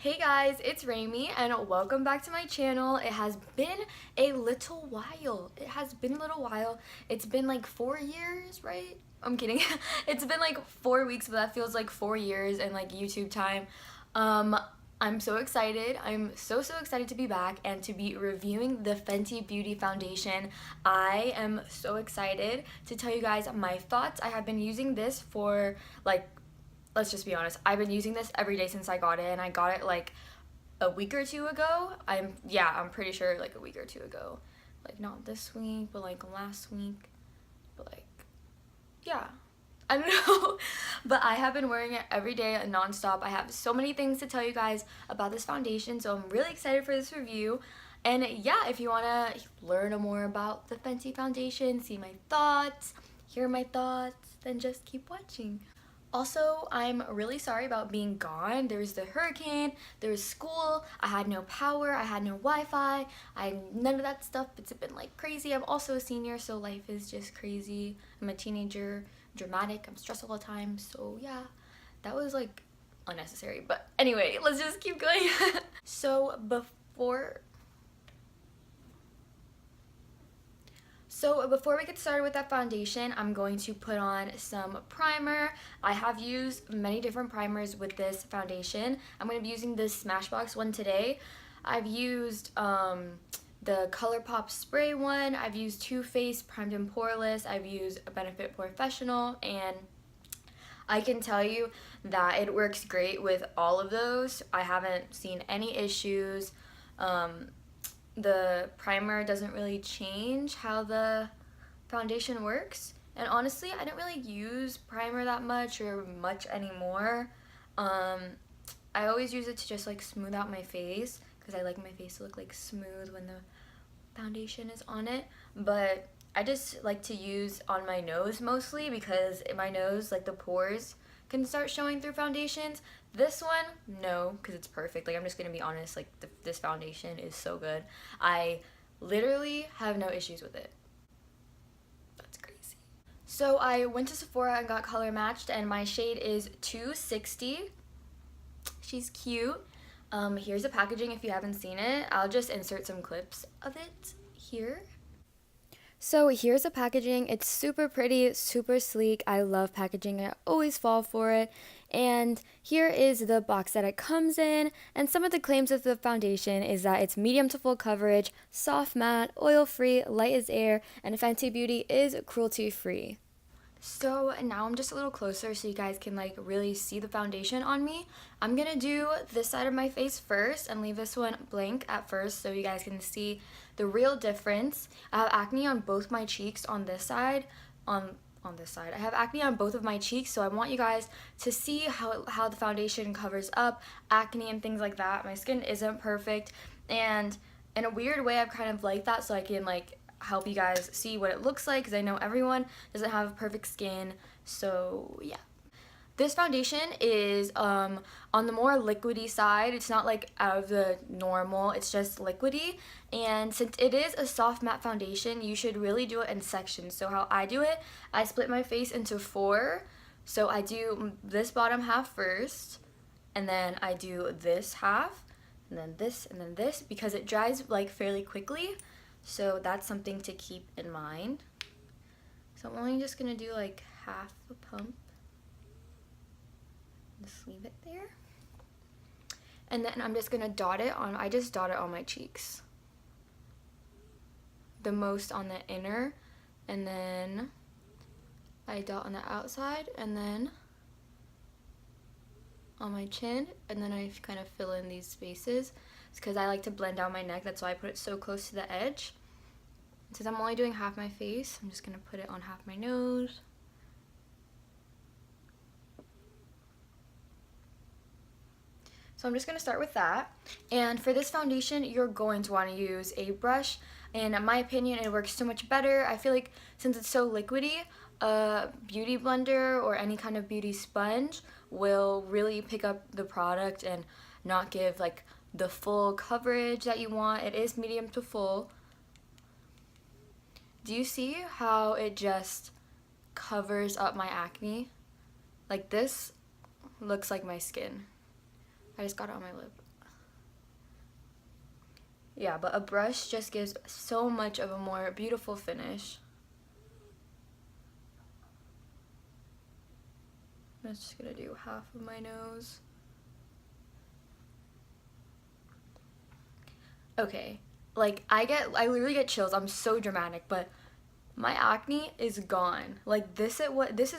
Hey guys, it's Raimi and welcome back to my channel. It has been a little while. It's been like 4 years, right? I'm kidding. It's been like 4 weeks, but that feels like 4 years in like YouTube time. I'm so excited. I'm so excited to be back and to be reviewing the Fenty Beauty foundation. I am so excited to tell you guys my thoughts. I have been using this for like, let's just be honest, I've been using this every day since I got it, and I got it like a week or two ago. I'm pretty sure like a week or two ago. Like not this week, but like last week. But like, yeah. I don't know. But I have been wearing it every day nonstop. I have so many things to tell you guys about this foundation, so I'm really excited for this review. And yeah, if you want to learn more about the Fenty foundation, see my thoughts, hear my thoughts, then just keep watching. Also, I'm really sorry about being gone. There was the hurricane, there was school, I had no power, I had no Wi-Fi, I had none of that stuff. It's been like crazy. I'm also a senior, so life is just crazy. I'm a teenager, dramatic, I'm stressed all the time, so yeah, that was like unnecessary. But anyway, let's just keep going. So before we get started with that foundation, I'm going to put on some primer. I have used many different primers with this foundation. I'm going to be using this Smashbox one today. I've used the ColourPop spray one. I've used Too Faced Primed and Poreless. I've used a Benefit Professional, and I can tell you that it works great with all of those. I haven't seen any issues. The primer doesn't really change how the foundation works, and honestly I don't really use primer that much anymore. I always use it to just like smooth out my face because I like my face to look like smooth when the foundation is on it, but I just like to use on my nose mostly because in my nose, like, the pores can start showing through foundations. This one, no, because it's perfect. Like, I'm just gonna be honest, like, this foundation is so good. I literally have no issues with it. That's crazy. So I went to Sephora and got color matched, and my shade is 260. She's cute. Here's the packaging if you haven't seen it. I'll just insert some clips of it here. So here's the packaging. It's super pretty, super sleek. I love packaging. I always fall for it. And here is the box that it comes in. And some of the claims of the foundation is that it's medium to full coverage, soft matte, oil-free, light as air, and Fenty Beauty is cruelty-free. So now I'm just a little closer so you guys can like really see the foundation on me. I'm gonna do this side of my face first and leave this one blank at first so you guys can see the real difference. I have acne on both my cheeks on this side, on this side. I have acne on both of my cheeks, so I want you guys to see how the foundation covers up acne and things like that. My skin isn't perfect, and in a weird way I've kind of liked that so I can like help you guys see what it looks like, because I know everyone doesn't have perfect skin. So yeah, this foundation is on the more liquidy side. It's not like out of the normal, it's just liquidy, and since it is a soft matte foundation, you should really do it in sections. So how I do it, I split my face into 4. So I do this bottom half first, and then I do this half, and then this, because it dries like fairly quickly. So that's something to keep in mind. So I'm only just gonna do like half a pump. Just leave it there. And then I'm just gonna dot it on, I just dot it on my cheeks. The most on the inner, and then I dot on the outside, and then on my chin, and then I kind of fill in these spaces. It's because I like to blend out my neck, that's why I put it so close to the edge. Since I'm only doing half my face, I'm just going to put it on half my nose. So I'm just going to start with that. And for this foundation, you're going to want to use a brush. And in my opinion, it works so much better. I feel like since it's so liquidy, a beauty blender or any kind of beauty sponge will really pick up the product and not give like the full coverage that you want. It is medium to full. Do you see how it just covers up my acne? Like, this looks like my skin. I just got it on my lip. yeah, but a brush just gives so much of a more beautiful finish. I'm just gonna do half of my nose. Okay, like I literally get chills. I'm so dramatic, but my acne is gone. Like this is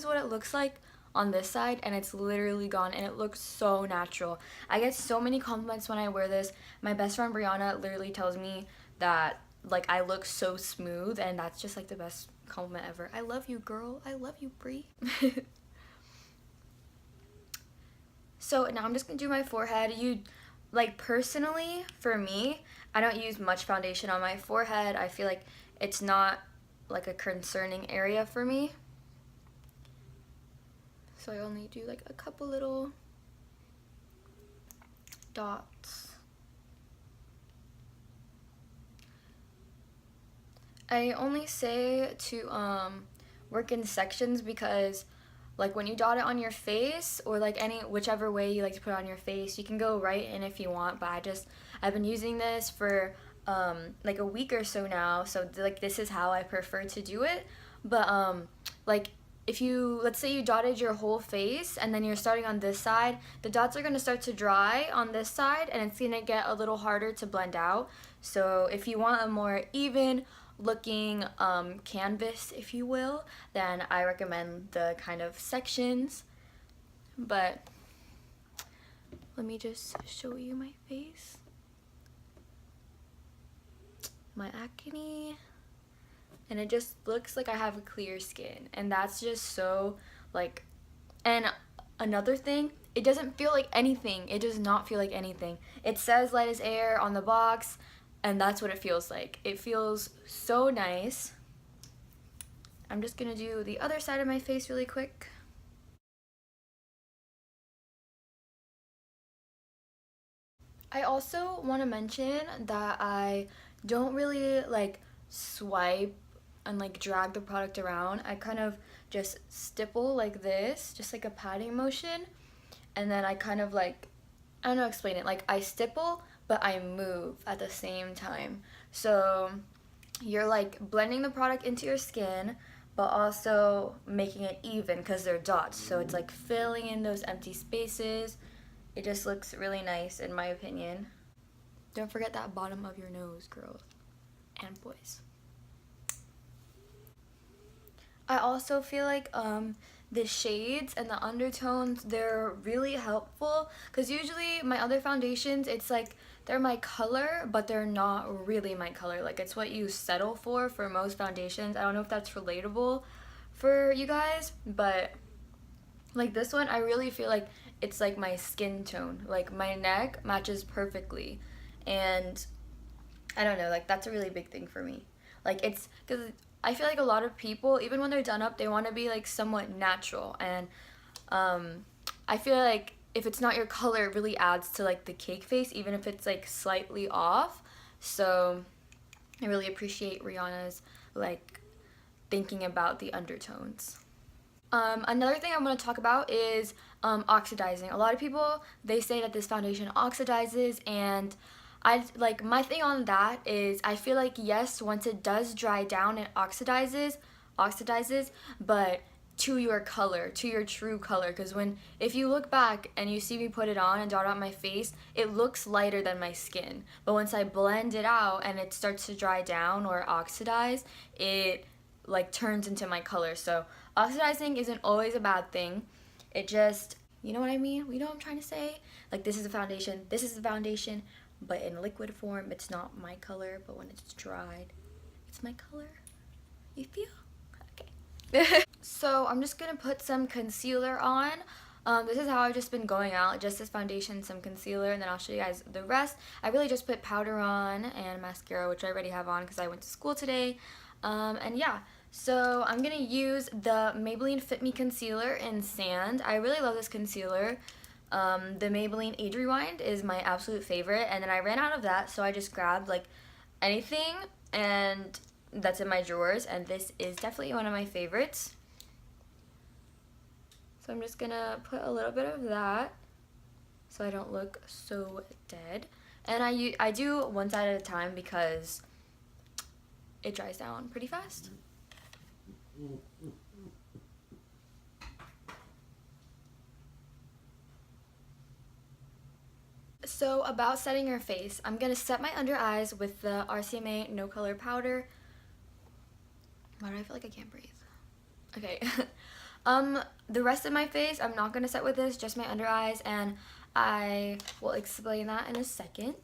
what it looks like on this side, and it's literally gone, and it looks so natural. I get so many compliments when I wear this. My best friend Rihanna literally tells me that like I look so smooth, and that's just like the best compliment ever. I love you, girl. I love you, Brie. So now I'm just gonna do my forehead. Like personally, for me, I don't use much foundation on my forehead. I feel like it's not like a concerning area for me. So I only do like a couple little dots. I only say to work in sections because like when you dot it on your face, or like whichever way you like to put it on your face, you can go right in if you want, but I've been using this for like a week or so now, so like this is how I prefer to do it. But like if let's say you dotted your whole face and then you're starting on this side, the dots are going to start to dry on this side, and it's going to get a little harder to blend out. So if you want a more even looking canvas, if you will, then I recommend the kind of sections. But let me just show you my face, my acne, and it just looks like I have a clear skin, and that's just so like. And another thing, it doesn't feel like anything. It does not feel like anything. It says light as air on the box, and that's what it feels like. It feels so nice. I'm just gonna do the other side of my face really quick. I also want to mention that I don't really like swipe and like drag the product around. I kind of just stipple like this, just like a patting motion, and then I kind of like, I don't know how to explain it, like I stipple but I move at the same time. So you're like blending the product into your skin but also making it even because they're dots, so it's like filling in those empty spaces. It just looks really nice in my opinion. Don't forget that bottom of your nose, girls and boys. I also feel like the shades and the undertones, they're really helpful, because usually my other foundations, it's like they're my color but they're not really my color. Like it's what you settle for most foundations. I don't know if that's relatable for you guys, but like this one, I really feel like it's like my skin tone. Like my neck matches perfectly, and I don't know, like that's a really big thing for me. Like it's because I feel like a lot of people, even when they're done up, they want to be like somewhat natural, and I feel like if it's not your color, it really adds to like the cake face, even if it's like slightly off. So I really appreciate Rihanna's like thinking about the undertones. Another thing I want to talk about is oxidizing. A lot of people, they say that this foundation oxidizes, and I like, my thing on that is I feel like yes, once it does dry down, it oxidizes, but to your color, to your true color, because if you look back and you see me put it on and dot out my face, it looks lighter than my skin. But once I blend it out and it starts to dry down or oxidize, it like turns into my color. So oxidizing isn't always a bad thing. It just, you know what I mean? You know what I'm trying to say? Like this is a foundation, this is the foundation, but in liquid form, it's not my color, but when it's dried, it's my color. You feel? Okay. So I'm just gonna put some concealer on. This is how I've just been going out, just this foundation, some concealer, and then I'll show you guys the rest. I really just put powder on and mascara, which I already have on because I went to school today. And yeah, so I'm gonna use the Maybelline Fit Me Concealer in Sand. I really love this concealer. The Maybelline Age Rewind is my absolute favorite, and then I ran out of that, so I just grabbed like anything and that's in my drawers, and this is definitely one of my favorites. So I'm just gonna put a little bit of that so I don't look so dead. And I do one side at a time because it dries down pretty fast. So about setting your face, I'm going to set my under eyes with the RCMA No Color Powder. Why do I feel like I can't breathe? Okay. The rest of my face, I'm not going to set with this, just my under eyes, and I will explain that in a second.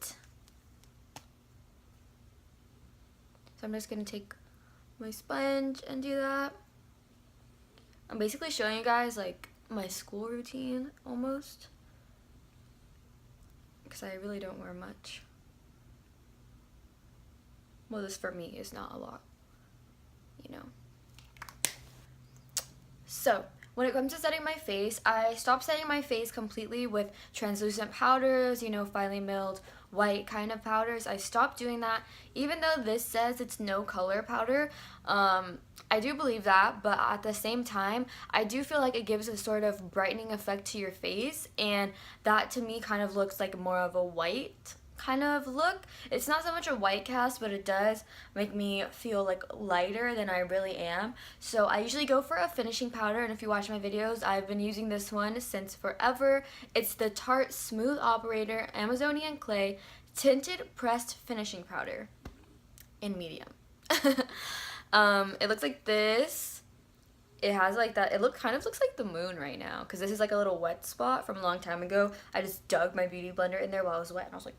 So I'm just going to take my sponge and do that. I'm basically showing you guys like my school routine almost, because I really don't wear much. Well, this for me is not a lot, you know. So when it comes to setting my face, I stopped setting my face completely with translucent powders, you know, finely milled white kind of powders. I stopped doing that, even though this says it's no color powder. I do believe that, but at the same time, I do feel like it gives a sort of brightening effect to your face, and that to me kind of looks like more of a white kind of look. It's not so much a white cast, but it does make me feel like lighter than I really am. So I usually go for a finishing powder, and if you watch my videos, I've been using this one since forever. It's the Tarte Smooth Operator Amazonian Clay Tinted Pressed Finishing Powder in medium. It looks like this. It has like that, kind of looks like the moon right now, because this is like a little wet spot from a long time ago. I just dug my beauty blender in there while it was wet, and I was like,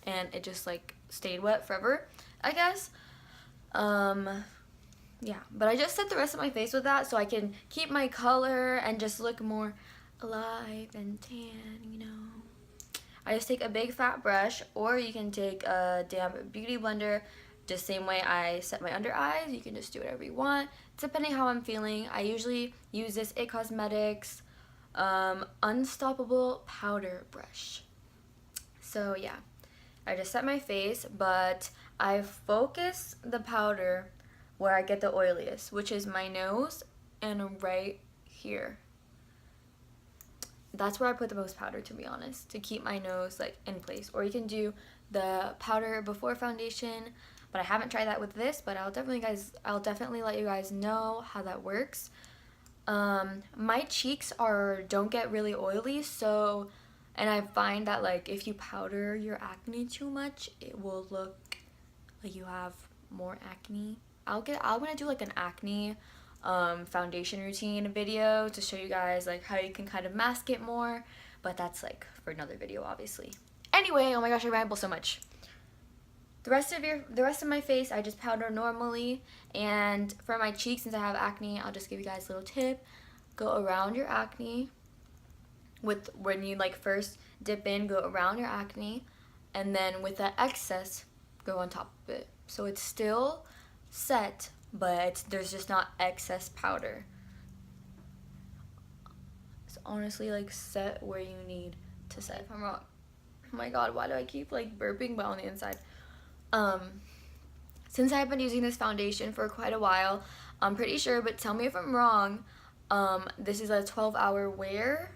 and it just like stayed wet forever, I guess. Yeah, but I just set the rest of my face with that so I can keep my color and just look more alive and tan, you know. I just take a big fat brush, or you can take a damp beauty blender. Just same way I set my under eyes, you can just do whatever you want, depending how I'm feeling. I usually use this It Cosmetics Unstoppable Powder Brush. So yeah, I just set my face, but I focus the powder where I get the oiliest, which is my nose and right here. That's where I put the most powder, to be honest, to keep my nose like in place. Or you can do the powder before foundation, but I haven't tried that with this, but I'll definitely let you guys know how that works. My cheeks don't get really oily, so, and I find that like if you powder your acne too much, it will look like you have more acne. I'm gonna do like an acne foundation routine video to show you guys like how you can kind of mask it more, but that's like for another video, obviously. Anyway, oh my gosh, I ramble so much. The rest of my face, I just powder normally, and for my cheeks, since I have acne, I'll just give you guys a little tip. Go around your acne when you like first dip in, go around your acne, and then with the excess, go on top of it. So it's still set, but there's just not excess powder. It's honestly like set where you need to set. If I'm wrong. Oh my god, why do I keep like burping but on the inside? Since I've been using this foundation for quite a while, I'm pretty sure, but tell me if I'm wrong, this is a 12-hour wear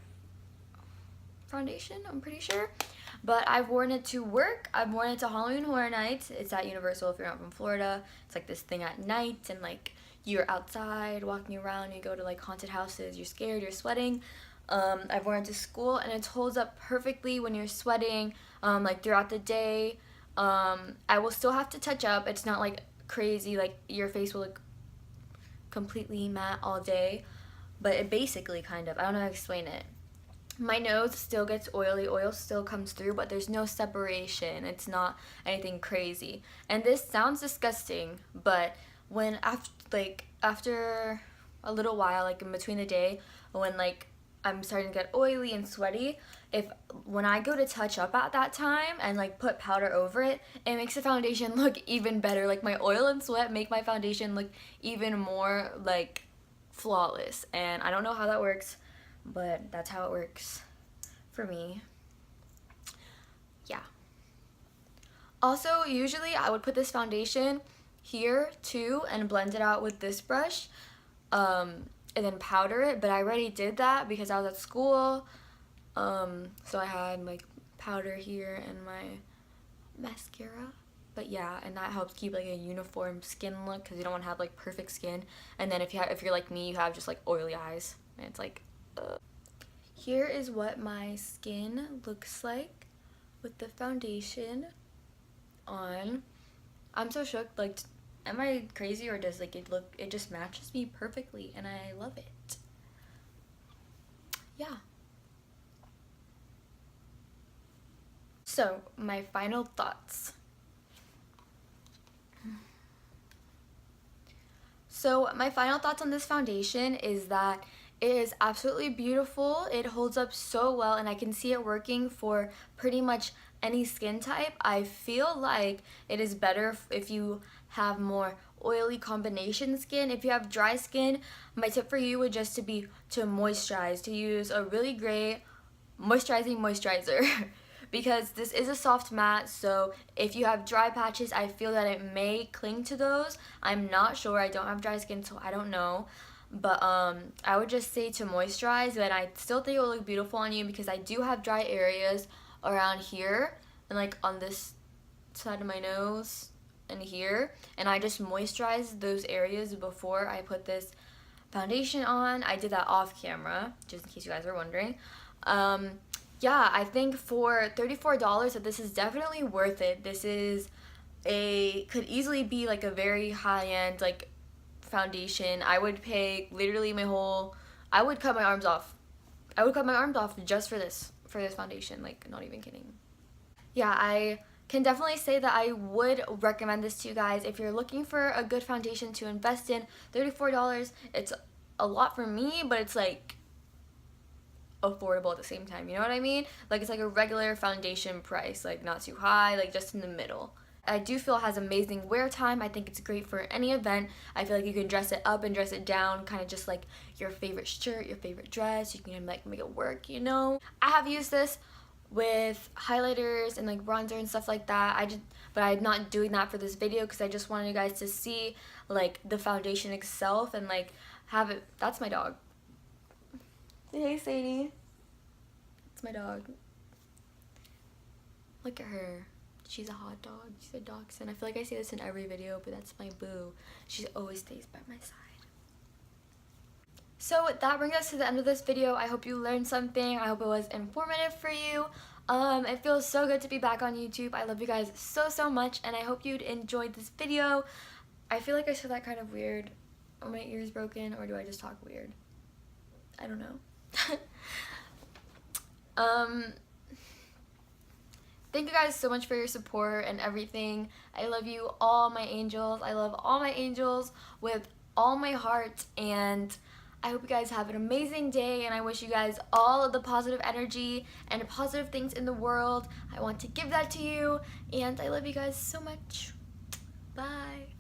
foundation, I'm pretty sure. But I've worn it to work, I've worn it to Halloween Horror Nights. It's at Universal if you're not from Florida. It's like this thing at night, and like you're outside walking around, you go to like haunted houses, you're scared, you're sweating. I've worn it to school, and it holds up perfectly when you're sweating, like throughout the day. I will still have to touch up. It's not like crazy, like your face will look completely matte all day, but it basically kind of, I don't know how to explain it. My nose still gets oily, oil still comes through, but there's no separation. It's not anything crazy. And this sounds disgusting, but when after a little while, like in between the day, when like I'm starting to get oily and sweaty, when I go to touch up at that time and like put powder over it, it makes the foundation look even better. Like my oil and sweat make my foundation look even more like flawless, and I don't know how that works, but that's how it works for me. Yeah. Also, usually I would put this foundation here too and blend it out with this brush, and then powder it, but I already did that because I was at school, so I had like powder here and my mascara. But yeah, and that helps keep like a uniform skin look because you don't want to have like perfect skin. And then if you're like me, you have just like oily eyes, and it's like Here is what my skin looks like with the foundation on. I'm so shook. Like, am I crazy, or does like it just matches me perfectly and I love it. Yeah. So, my final thoughts. So, my final thoughts on this foundation is that it is absolutely beautiful. It holds up so well, and I can see it working for pretty much any skin type. I feel like it is better if you have more oily combination skin. If you have dry skin, my tip for you would just be to moisturize, to use a really great moisturizing moisturizer. Because this is a soft matte, so if you have dry patches, I feel that it may cling to those. I'm not sure. I don't have dry skin, so I don't know. But I would just say to moisturize, but I still think it will look beautiful on you because I do have dry areas around here and like on this side of my nose and here, and I just moisturize those areas before I put this foundation on. I did that off camera, just in case you guys were wondering. Yeah, I think for $34 that this is definitely worth it. This is could easily be like a very high-end like foundation. I would pay literally I would cut my arms off. I would cut my arms off just for this foundation, like, not even kidding. Yeah, I can definitely say that I would recommend this to you guys if you're looking for a good foundation to invest in. $34, it's a lot for me, but it's like affordable at the same time, you know what I mean? Like, it's like a regular foundation price, like not too high, like just in the middle. I do feel it has amazing wear time. I think it's great for any event. I feel like you can dress it up and dress it down, kind of just like your favorite shirt, your favorite dress. You can like make it work, you know? I have used this with highlighters and like bronzer and stuff like that. But I'm not doing that for this video because I just wanted you guys to see like the foundation itself and like have it. That's my dog. Say hey, Sadie. That's my dog. Look at her. She's a hot dog. She's a dachshund. I feel like I say this in every video, but that's my boo. She always stays by my side. So that brings us to the end of this video. I hope you learned something. I hope it was informative for you. It feels so good to be back on YouTube. I love you guys so much, and I hope you'd enjoyed this video. I feel like I said that kind of weird. Are my ears broken, or do I just talk weird? I don't know. Thank you guys so much for your support and everything. I love you all, my angels. I love all my angels with all my heart, and I hope you guys have an amazing day, and I wish you guys all of the positive energy and positive things in the world. I want to give that to you, and I love you guys so much. Bye.